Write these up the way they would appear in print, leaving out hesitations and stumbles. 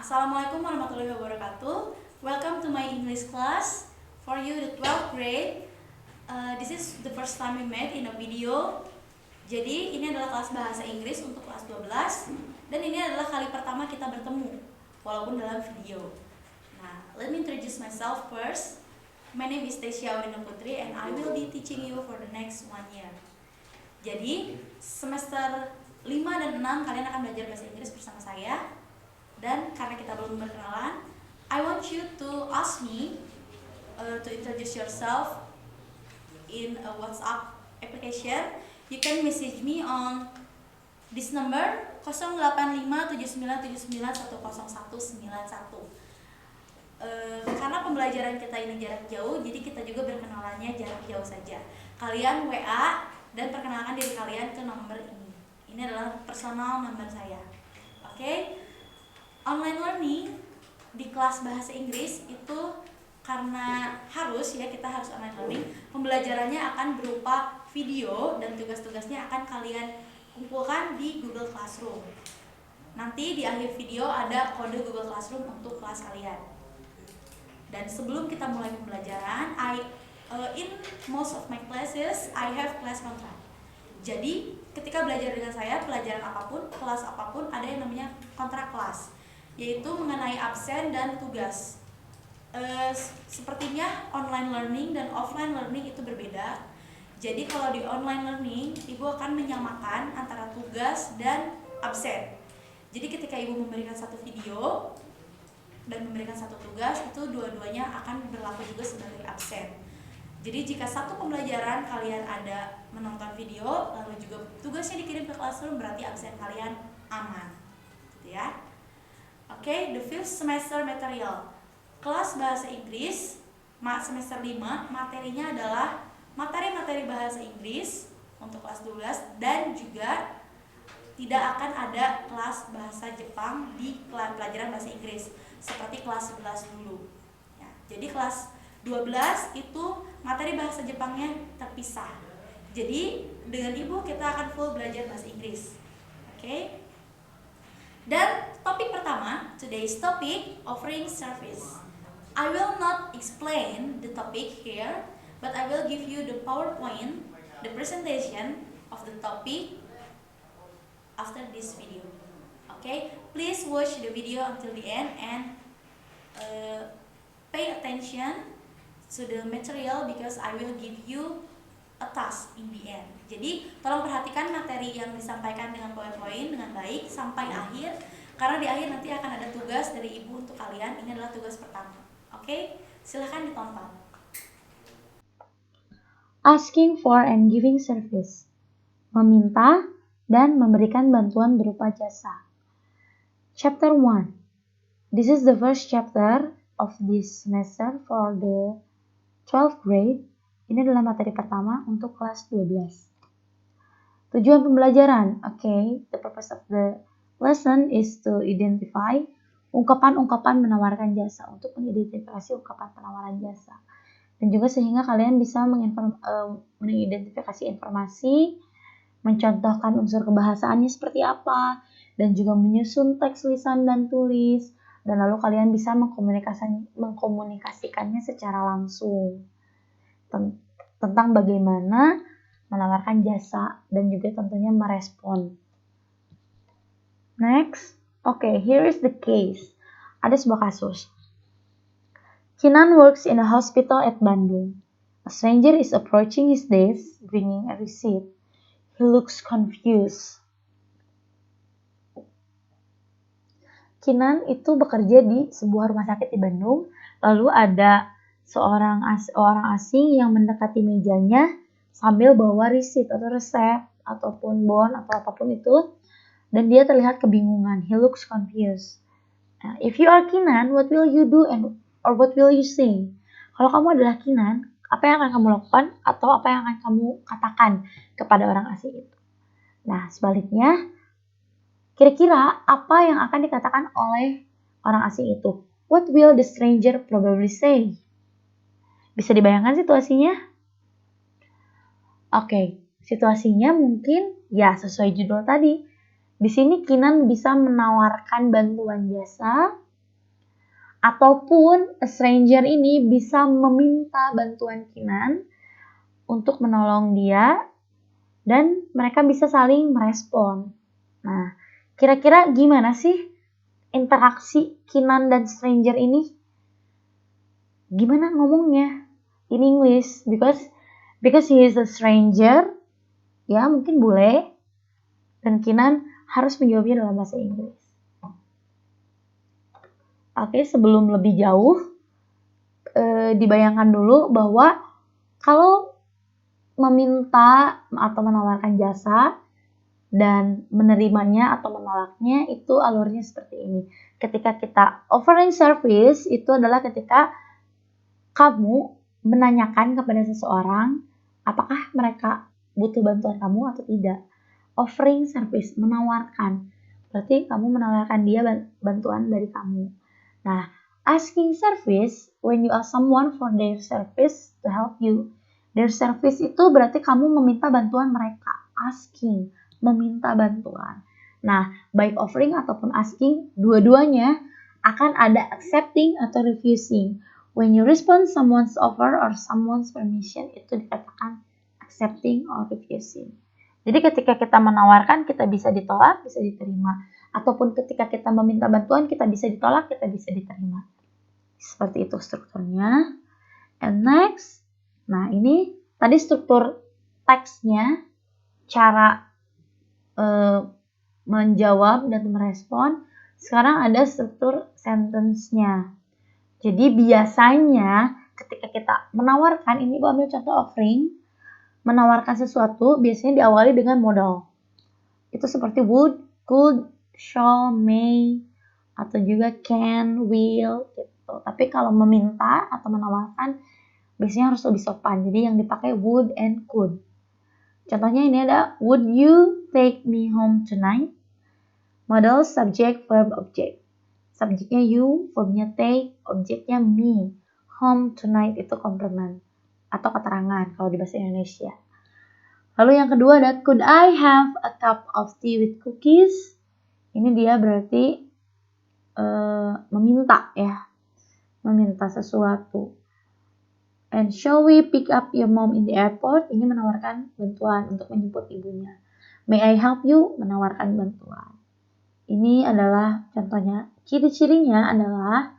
Assalamualaikum warahmatullahi wabarakatuh. Welcome to my English class for you the 12th grade. This is the first time we met in a video. Jadi ini adalah kelas bahasa Inggris untuk kelas 12 dan ini adalah kali pertama kita bertemu walaupun dalam video. Nah, let me introduce myself first. My name is Tesya Aurinda Putri and I will be teaching you for the next 1 year. Jadi semester 5 dan 6 kalian akan belajar bahasa Inggris bersama saya. Dan karena kita belum berkenalan, I want you to ask me to introduce yourself in a WhatsApp application. You can message me on this number 085797910191. Karena pembelajaran kita ini jarak jauh, jadi kita juga berkenalannya jarak jauh saja. Kalian WA dan perkenalkan diri kalian ke nomor ini. Ini adalah personal number saya. Oke? Online learning di kelas bahasa Inggris itu karena kita harus online learning. Pembelajarannya akan berupa video dan tugas-tugasnya akan kalian kumpulkan di Google Classroom. Nanti di akhir video ada kode Google Classroom untuk kelas kalian. Dan sebelum kita mulai pembelajaran, in most of my classes I have class contract. Jadi ketika belajar dengan saya, pelajaran apapun, kelas apapun, ada yang namanya kontrak kelas, yaitu mengenai absen dan tugas. Sepertinya online learning dan offline learning itu berbeda. Jadi kalau di online learning, ibu akan menyamakan antara tugas dan absen. Jadi ketika ibu memberikan satu video dan memberikan satu tugas, itu dua-duanya akan berlaku juga sebagai absen. Jadi jika satu pembelajaran kalian ada menonton video, lalu juga tugasnya dikirim ke classroom, berarti absen kalian aman, gitu ya. Oke, the fifth semester material. Kelas bahasa Inggris semester 5, materinya adalah materi-materi bahasa Inggris untuk kelas 12 dan juga tidak akan ada kelas bahasa Jepang di pelajaran bahasa Inggris seperti kelas 11 dulu. Ya, jadi kelas 12 itu materi bahasa Jepangnya terpisah. Jadi dengan ibu kita akan full belajar bahasa Inggris. Oke? Dan topik pertama, today's topic, offering service. I will not explain the topic here, but I will give you the PowerPoint, the presentation of the topic after this video. Okay, please watch the video until the end and pay attention to the material because I will give you a task in the end. Jadi tolong perhatikan materi yang disampaikan dengan PowerPoint dengan baik sampai akhir, karena di akhir nanti akan ada tugas dari ibu untuk kalian. Ini adalah tugas pertama. Oke, silahkan ditonton. Asking for and giving service. Meminta dan memberikan bantuan berupa jasa. Chapter 1. This is the first chapter of this semester for the 12th grade. Ini adalah materi pertama untuk kelas 12. Tujuan pembelajaran. The purpose of the lesson is to identify ungkapan-ungkapan menawarkan jasa, untuk mengidentifikasi ungkapan penawaran jasa. Dan juga sehingga kalian bisa mengidentifikasi informasi, mencontohkan unsur kebahasaannya seperti apa, dan juga menyusun teks lisan dan tulis, dan lalu kalian bisa mengkomunikasikannya secara langsung tentang bagaimana menawarkan jasa dan juga tentunya merespon. Next, here is the case. Ada sebuah kasus. Kinan works in a hospital at Bandung. A stranger is approaching his desk, bringing a receipt. He looks confused. Kinan itu bekerja di sebuah rumah sakit di Bandung. Lalu ada orang asing yang mendekati mejanya sambil bawa receipt atau resep ataupun bon atau apapun itu, dan dia terlihat kebingungan. He looks confused. If you are Kinan, what will you do or what will you say? Kalau kamu adalah Kinan, apa yang akan kamu lakukan atau apa yang akan kamu katakan kepada orang asing itu? Nah, sebaliknya, kira-kira apa yang akan dikatakan oleh orang asing itu? What will the stranger probably say? Bisa dibayangkan situasinya? Situasinya mungkin ya sesuai judul tadi. Di sini Kinan bisa menawarkan bantuan jasa ataupun a stranger ini bisa meminta bantuan Kinan untuk menolong dia dan mereka bisa saling merespon. Nah, kira-kira gimana sih interaksi Kinan dan stranger ini? Gimana ngomongnya in English? Because he is a stranger, ya mungkin bule, dan Kinan harus menjawabnya dalam bahasa Inggris. Oke, sebelum lebih jauh, dibayangkan dulu bahwa kalau meminta atau menawarkan jasa dan menerimanya atau menolaknya itu alurnya seperti ini. Ketika kita offering service itu adalah ketika kamu menanyakan kepada seseorang apakah mereka butuh bantuan kamu atau tidak. Offering service, menawarkan. Berarti kamu menawarkan dia bantuan dari kamu. Nah, asking service, when you ask someone for their service to help you. Their service itu berarti kamu meminta bantuan mereka. Asking, meminta bantuan. Nah, baik offering ataupun asking, dua-duanya akan ada accepting atau refusing. When you respond someone's offer or someone's permission, itu dikatakan accepting or refusing. Jadi ketika kita menawarkan, kita bisa ditolak, bisa diterima. Ataupun ketika kita meminta bantuan, kita bisa ditolak, kita bisa diterima. Seperti itu strukturnya. And next, nah ini tadi struktur teksnya, cara menjawab dan merespon. Sekarang ada struktur sentence-nya. Jadi biasanya ketika kita menawarkan, ini Ibu ambil contoh offering, menawarkan sesuatu biasanya diawali dengan modal. Itu seperti would, could, shall, may, atau juga can, will, gitu. Tapi kalau meminta atau menawarkan biasanya harus lebih sopan. Jadi yang dipakai would and could. Contohnya ini ada would you take me home tonight? Modal subject, verb, object. Subjeknya you, verbnya take, objeknya me. Home tonight itu komplement atau keterangan kalau di bahasa Indonesia. Lalu yang kedua ada could I have a cup of tea with cookies? Ini dia berarti meminta ya, meminta sesuatu. And shall we pick up your mom in the airport? Ini menawarkan bantuan untuk menjemput ibunya. May I help you? Menawarkan bantuan. Ini adalah contohnya. Ciri-cirinya adalah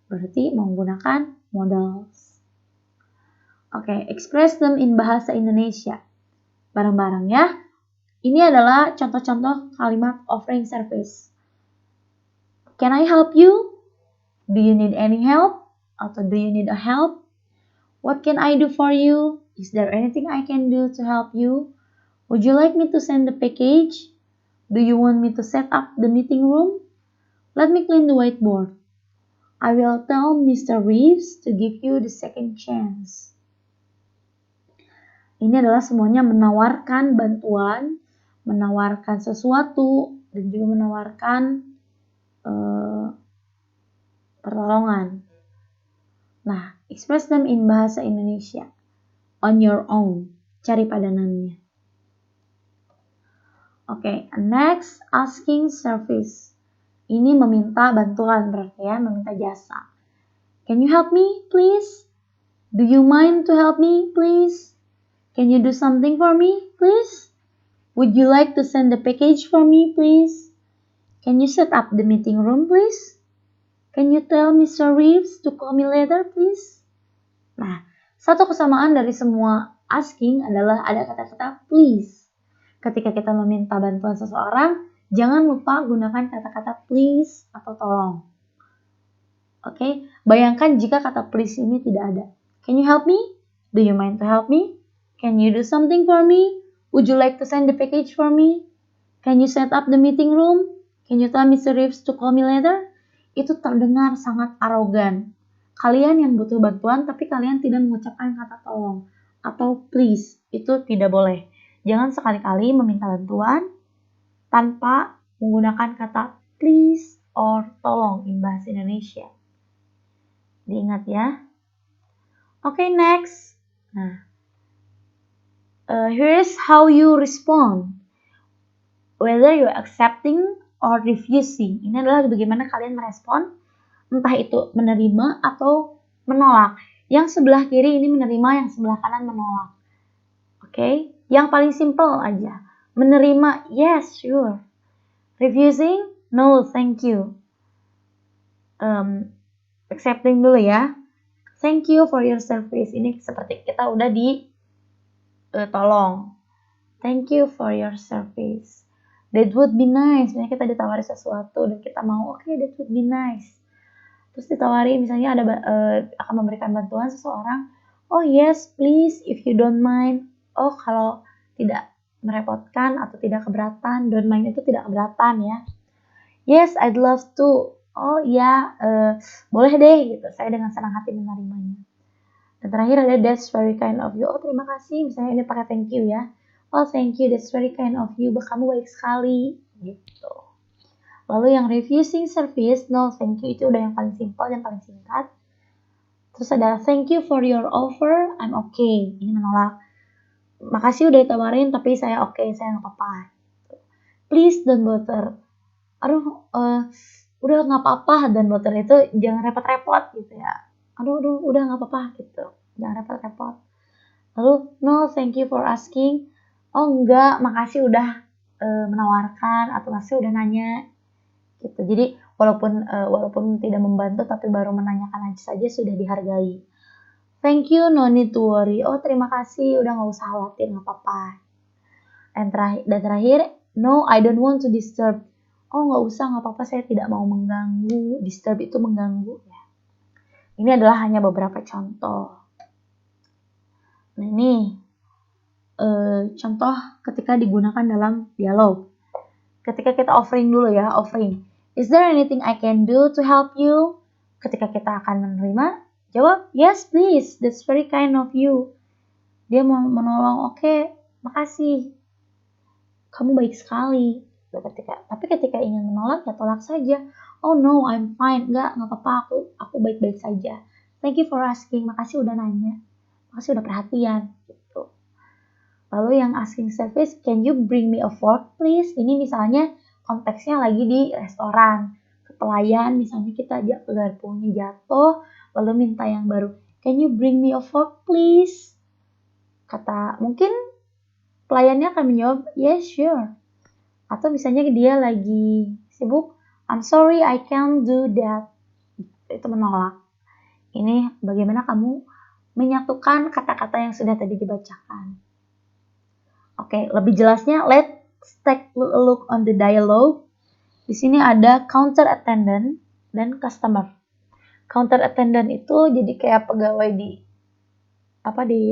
berarti menggunakan modals. Oke, express them in bahasa Indonesia. Bareng-bareng ya. Ini adalah contoh-contoh kalimat offering service. Can I help you? Do you need any help? Atau do you need a help? What can I do for you? Is there anything I can do to help you? Would you like me to send the package? Do you want me to set up the meeting room? Let me clean the whiteboard. I will tell Mr. Reeves to give you the second chance. Ini adalah semuanya menawarkan bantuan, menawarkan sesuatu, dan juga menawarkan pertolongan. Nah, express them in bahasa Indonesia. On your own. Cari padanannya. Oke, next, asking service. Ini meminta bantuan berarti ya, meminta jasa. Can you help me, please? Do you mind to help me, please? Can you do something for me, please? Would you like to send the package for me, please? Can you set up the meeting room, please? Can you tell Mr. Reeves to call me later, please? Nah, satu kesamaan dari semua asking adalah ada kata-kata please. Ketika kita meminta bantuan seseorang, jangan lupa gunakan kata-kata please atau tolong. Oke, bayangkan jika kata please ini tidak ada. Can you help me? Do you mind to help me? Can you do something for me? Would you like to send the package for me? Can you set up the meeting room? Can you tell Mr. Reeves to call me later? Itu terdengar sangat arogan. Kalian yang butuh bantuan tapi kalian tidak mengucapkan kata tolong atau please, itu tidak boleh. Jangan sekali-kali meminta bantuan tanpa menggunakan kata please or tolong in bahasa Indonesia. Diingat ya. Oke, next. Nah, here's how you respond. Whether you're accepting or refusing. Ini adalah bagaimana kalian merespon entah itu menerima atau menolak. Yang sebelah kiri ini menerima, yang sebelah kanan menolak. Oke, yang paling simple aja. Menerima, yes, sure. Refusing, no, thank you. Accepting dulu ya. Thank you for your service. Ini seperti kita udah tolong. Thank you for your service. That would be nice. Misalnya kita ditawari sesuatu dan kita mau, oke, that would be nice. Terus ditawari misalnya akan memberikan bantuan seseorang. Oh yes, please, if you don't mind. Oh, kalau tidak merepotkan atau tidak keberatan. Don't mind itu tidak keberatan ya. Yes, I'd love to. Oh ya, boleh deh gitu. Saya dengan senang hati menerimanya. Dan terakhir ada that's very kind of you. Oh, terima kasih. Misalnya ini pakai thank you ya. Oh, thank you. That's very kind of you. Kamu baik sekali. Gitu. Lalu yang refusing service, no thank you, itu udah yang paling simpel, yang paling singkat. Terus ada thank you for your offer, I'm okay. Ini menolak. Makasih udah ditawarin, tapi saya okay, saya nggak apa-apa. Please don't bother. Aduh, udah nggak apa-apa, dan bother itu jangan repot-repot gitu ya. Aduh, udah nggak apa-apa gitu. Jangan repot-repot. Lalu, no thank you for asking. Oh enggak, makasih udah menawarkan, atau makasih udah nanya. Gitu. Jadi walaupun tidak membantu tapi baru menanyakan aja saja sudah dihargai. Thank you, no need to worry. Oh, terima kasih, udah nggak usah khawatir, nggak apa-apa. Dan terakhir, no, I don't want to disturb. Oh, nggak usah, nggak apa-apa, saya tidak mau mengganggu. Disturb itu mengganggu ya. Ini adalah hanya beberapa contoh. Nah, ini contoh ketika digunakan dalam dialog. Ketika kita offering dulu ya, offering. Is there anything I can do to help you? Ketika kita akan menerima, jawab, yes please, that's very kind of you. Dia mau menolong, oke, makasih. Kamu baik sekali. Tapi ketika ingin menolak, ya tolak saja. Oh no, I'm fine. Nggak apa-apa, aku baik-baik saja. Thank you for asking, makasih udah nanya. Makasih udah perhatian. Gitu. Lalu yang asking service, can you bring me a fork please? Ini misalnya konteksnya lagi di restoran. Ke pelayan, misalnya kita garpunya jatuh, lalu minta yang baru. Can you bring me a fork please? Mungkin pelayannya akan menjawab, yes sure. Atau misalnya dia lagi sibuk, I'm sorry I can't do that. Itu menolak. Ini bagaimana kamu menyatukan kata-kata yang sudah tadi dibacakan. Oke, lebih jelasnya, let's take a look on the dialogue. Di sini ada counter attendant dan customer. Counter attendant itu jadi kayak pegawai di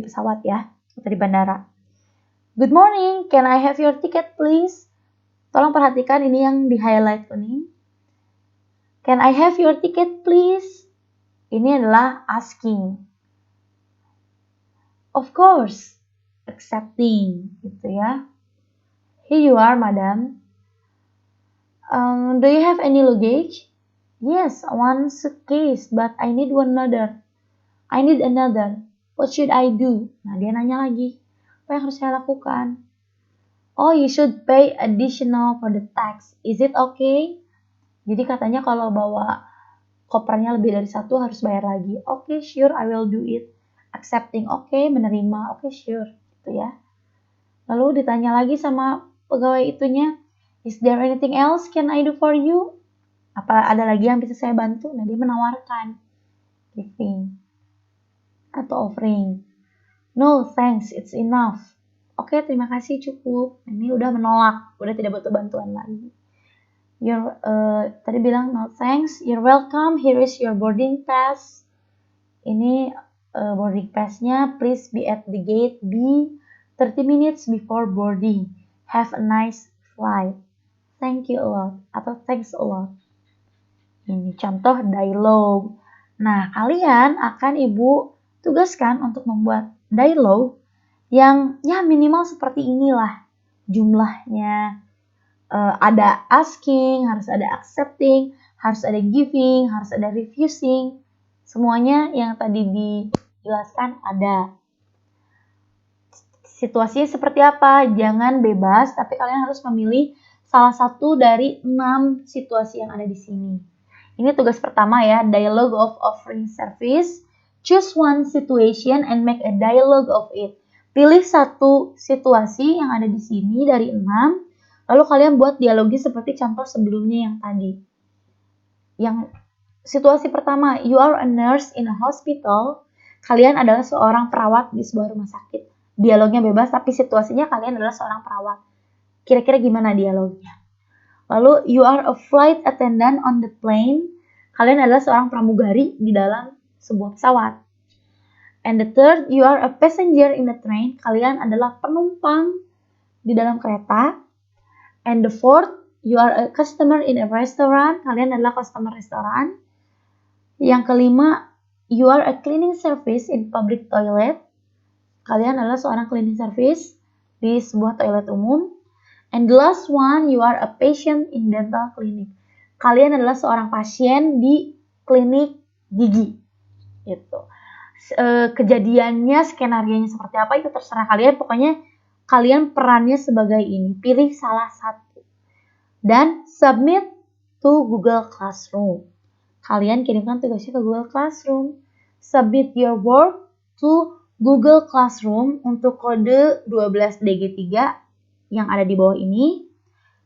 pesawat ya, atau di bandara. Good morning, can I have your ticket please? Tolong perhatikan ini yang di highlight ini. Can I have your ticket please? Ini adalah asking. Of course. Accepting, gitu ya. Here you are, madam. Do you have any luggage? Yes, one suitcase, but I need another. What should I do? Nah, dia nanya lagi. Apa yang harus saya lakukan? Oh, you should pay additional for the tax. Is it okay? Jadi katanya kalau bawa kopernya lebih dari satu harus bayar lagi. Okay, sure, I will do it. Accepting, okay, menerima, okay, sure. Gitu ya. Lalu ditanya lagi sama pegawai itunya, is there anything else can I do for you? Apa ada lagi yang bisa saya bantu? Nah, dia menawarkan, giving atau offering. No, thanks, it's enough. Oke, terima kasih, cukup. Ini udah menolak, udah tidak butuh bantuan lagi. Tadi bilang no thanks, you're welcome, here is your boarding pass. Ini boarding pass-nya, please be at the gate B 30 minutes before boarding. Have a nice flight. Thank you a lot. Atau thanks a lot. Ini contoh dialog. Nah, kalian akan Ibu tugaskan untuk membuat dialog yang ya minimal seperti inilah jumlahnya. Ada asking, harus ada accepting, harus ada giving, harus ada refusing. Semuanya yang tadi dijelaskan ada. Situasinya seperti apa? Jangan bebas, tapi kalian harus memilih salah satu dari 6 situasi yang ada di sini. Ini tugas pertama ya, dialogue of offering service. Choose one situation and make a dialogue of it. Pilih satu situasi yang ada di sini dari 6, lalu kalian buat dialogi seperti contoh sebelumnya yang tadi. Yang situasi pertama, you are a nurse in a hospital. Kalian adalah seorang perawat di sebuah rumah sakit. Dialognya bebas, tapi situasinya kalian adalah seorang perawat. Kira-kira gimana dialognya? Lalu, you are a flight attendant on the plane. Kalian adalah seorang pramugari di dalam sebuah pesawat. And the third, you are a passenger in a train. Kalian adalah penumpang di dalam kereta. And the fourth, you are a customer in a restaurant. Kalian adalah customer restoran. Yang kelima, you are a cleaning service in public toilet. Kalian adalah seorang cleaning service di sebuah toilet umum. And the last one, you are a patient in dental clinic. Kalian adalah seorang pasien di klinik gigi. Gitu. Kejadiannya, skenarionya seperti apa itu terserah kalian. Pokoknya kalian perannya sebagai ini. Pilih salah satu. Dan submit to Google Classroom. Kalian kirimkan tugasnya ke Google Classroom. Submit your work to Google Classroom untuk kode 12DG3 yang ada di bawah ini,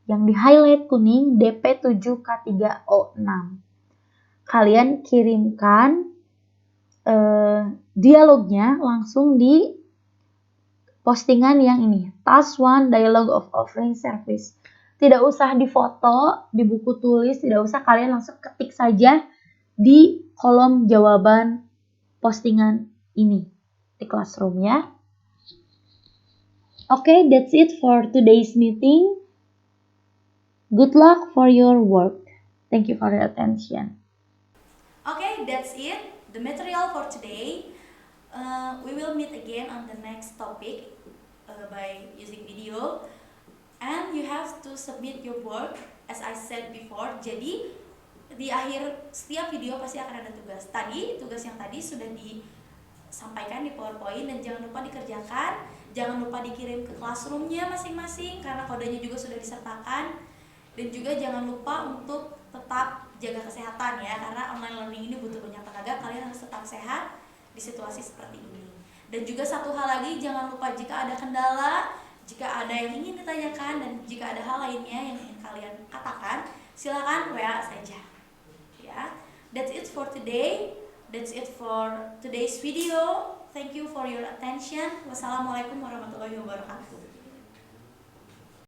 yang di highlight kuning DP7K3O6. Kalian kirimkan dialognya langsung di postingan yang ini, Task 1 Dialogue of Offering Service. Tidak usah difoto di buku tulis, tidak usah, kalian langsung ketik saja di kolom jawaban postingan ini di Classroom ya. Okay, that's it for today's meeting. Good luck for your work. Thank you for your attention. Okay, that's it. The material for today. We will meet again on the next topic by using video. And you have to submit your work as I said before. Jadi di akhir setiap video pasti akan ada tugas. Tugas yang tadi sudah disampaikan di PowerPoint dan jangan lupa dikerjakan. Jangan lupa dikirim ke classroomnya masing-masing karena kodenya juga sudah disertakan. Dan juga jangan lupa untuk tetap jaga kesehatan ya, karena online learning ini butuh banyak tenaga. Kalian harus tetap sehat di situasi seperti ini. Dan juga satu hal lagi, jangan lupa jika ada kendala, jika ada yang ingin ditanyakan, dan jika ada hal lainnya yang ingin kalian katakan, silakan WA saja ya. That's it for today. That's it for today's video. Thank you for your attention. Wassalamualaikum warahmatullahi wabarakatuh.